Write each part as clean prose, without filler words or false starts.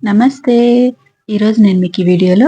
నమస్తే. ఈరోజు నేను మీకు ఈ వీడియోలో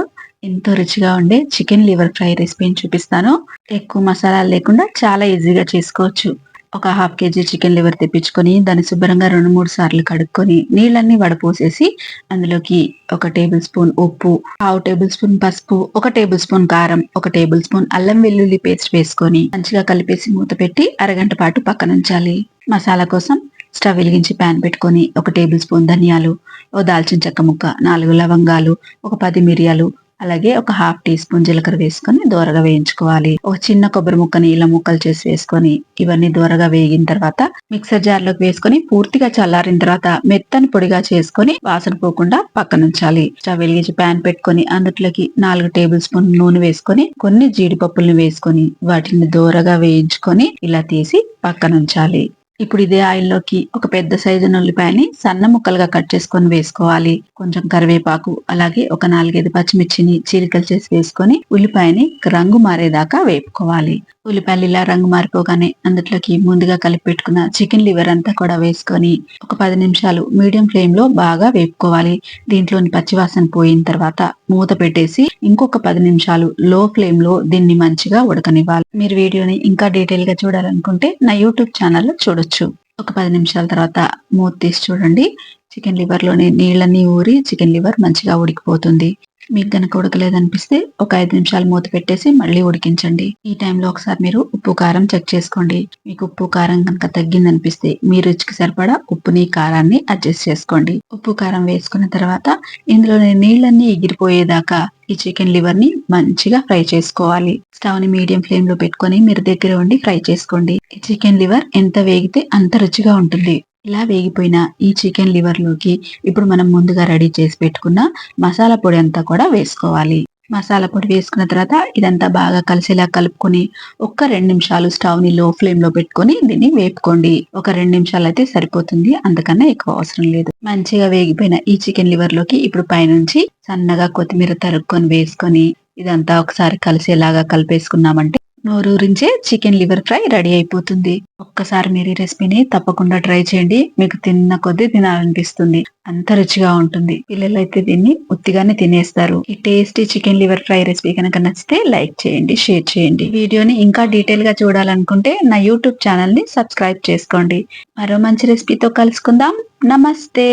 ఎంతో రుచిగా ఉండే చికెన్ లివర్ ఫ్రై రెసిపీని చూపిస్తాను. ఎక్కువ మసాలాలు లేకుండా చాలా ఈజీగా చేసుకోవచ్చు. ఒక హాఫ్ కేజీ చికెన్ లివర్ తెప్పించుకొని దాన్ని శుభ్రంగా 2, 3 సార్లు కడుక్కొని నీళ్ళన్నీ వడపోసేసి అందులోకి 1 టేబుల్ స్పూన్ ఉప్పు, పావు టేబుల్ స్పూన్ పసుపు, 1 టేబుల్ స్పూన్ కారం, 1 టేబుల్ స్పూన్ అల్లం వెల్లుల్లి పేస్ట్ వేసుకొని మంచిగా కలిపేసి మూత పెట్టి అరగంట పాటు పక్కనుంచాలి. మసాలా కోసం స్టవ్ వెలిగించి పాన్ పెట్టుకొని 1 టేబుల్ స్పూన్ ధనియాలు, ఓ దాల్చిన చెక్క ముక్క, 4 లవంగాలు, ఒక 10 మిరియాలు, అలాగే ఒక హాఫ్ టీ స్పూన్ జీలకర్ర వేసుకొని దోరగా వేయించుకోవాలి. ఒక చిన్న కొబ్బరి ముక్కని ఇలా ముక్కలు చేసి వేసుకొని ఇవన్నీ దోరగా వేగిన తర్వాత మిక్సర్ జార్ లోకి వేసుకొని పూర్తిగా చల్లారిన తర్వాత మెత్తని పొడిగా చేసుకొని వాసన పోకుండా పక్కనుంచాలి. స్టవ్ వెలిగించి పాన్ పెట్టుకొని అందులోకి 4 టేబుల్ స్పూన్ నూనె వేసుకొని కొన్ని జీడిపప్పులను వేసుకొని వాటిని దోరగా వేయించుకొని ఇలా తీసి పక్కనుంచాలి. ఇప్పుడు ఇదే ఆయిల్లోకి ఒక పెద్ద సైజు ఉల్లిపాయని సన్న ముక్కలుగా కట్ చేసుకొని వేసుకోవాలి. కొంచెం కరివేపాకు, అలాగే ఒక 4, 5 పచ్చిమిర్చిని చీలికలు చేసి వేసుకొని ఉల్లిపాయని రంగు మారేదాకా వేపుకోవాలి. ఉల్లిపాయలు ఇలా రంగు మారిపోగానే అందులోకి ముందుగా కలిపి పెట్టుకున్న చికెన్ లివర్ అంతా కూడా వేసుకొని ఒక 10 నిమిషాలు మీడియం ఫ్లేమ్ లో బాగా వేపుకోవాలి. దీంట్లోని పచ్చివాసన పోయిన తర్వాత మూత పెట్టేసి ఇంకొక 10 నిమిషాలు లో ఫ్లేమ్ లో దీన్ని మంచిగా ఉడకనివ్వాలి. మీరు వీడియోని ఇంకా డీటెయిల్ గా చూడాలనుకుంటే నా యూట్యూబ్ ఛానల్లో చూడొచ్చు. ఒక 10 నిమిషాల తర్వాత మూత తీసి చూడండి. చికెన్ లివర్ లోని నీళ్ళన్నీ ఊరి చికెన్ లివర్ మంచిగా ఉడికిపోతుంది. మీకు గనక ఉడకలేదనిపిస్తే ఒక 5 నిమిషాలు మూత పెట్టేసి మళ్ళీ ఉడికించండి. ఈ టైంలో ఒకసారి మీరు ఉప్పు కారం చెక్ చేసుకోండి. మీకు ఉప్పు కారం కనుక తగ్గిందనిపిస్తే మీ రుచికి సరిపడా ఉప్పుని కారాన్ని అడ్జస్ట్ చేసుకోండి. ఉప్పు కారం వేసుకున్న తర్వాత ఇందులోని నీళ్ళన్నీ ఎగిరిపోయేదాకా ఈ చికెన్ లివర్ ని మంచిగా ఫ్రై చేసుకోవాలి. స్టవ్ ని మీడియం ఫ్లేమ్ లో పెట్టుకొని మీరు దగ్గర ఉండి ఫ్రై చేసుకోండి. ఈ చికెన్ లివర్ ఎంత వేగితే అంత రుచిగా ఉంటుంది. ఇలా వేగిపోయిన ఈ చికెన్ లివర్ లోకి ఇప్పుడు మనం ముందుగా రెడీ చేసి పెట్టుకున్న మసాలా పొడి అంతా కూడా వేసుకోవాలి. మసాలా పొడి వేసుకున్న తర్వాత ఇదంతా బాగా కలిసేలా కలుపుకొని ఒక్క 2 నిమిషాలు స్టవ్ ని లో ఫ్లేమ్ లో పెట్టుకొని దీన్ని వేపుకోండి. ఒక 2 నిమిషాలు అయితే సరిపోతుంది, అంతకన్నా ఎక్కువ అవసరం లేదు. మంచిగా వేగిపోయిన ఈ చికెన్ లివర్ లోకి ఇప్పుడు పైనుంచి సన్నగా కొత్తిమీర తరుక్కొని వేసుకొని ఇదంతా ఒకసారి కలిసేలాగా కలిపేసుకున్నామంటే నోరూరించే చికెన్ లివర్ ఫ్రై రెడీ అయిపోతుంది. ఒక్కసారి మీరు ఈ రెసిపీని తప్పకుండా ట్రై చేయండి. మీకు తిన్న కొద్దీ తినాలనిపిస్తుంది. అంత రుచిగా ఉంటుంది. పిల్లలైతే దీన్ని ఉత్తిగానే తినేస్తారు. ఈ tasty chicken liver fry recipe కనుక నచ్చితే లైక్ చేయండి, షేర్ చేయండి. వీడియోని ఇంకా డీటెయిల్ గా చూడాలనుకుంటే నా యూట్యూబ్ ఛానల్ ని సబ్స్క్రైబ్ చేసుకోండి. మరో మంచి రెసిపీతో కలుసుకుందాం. నమస్తే.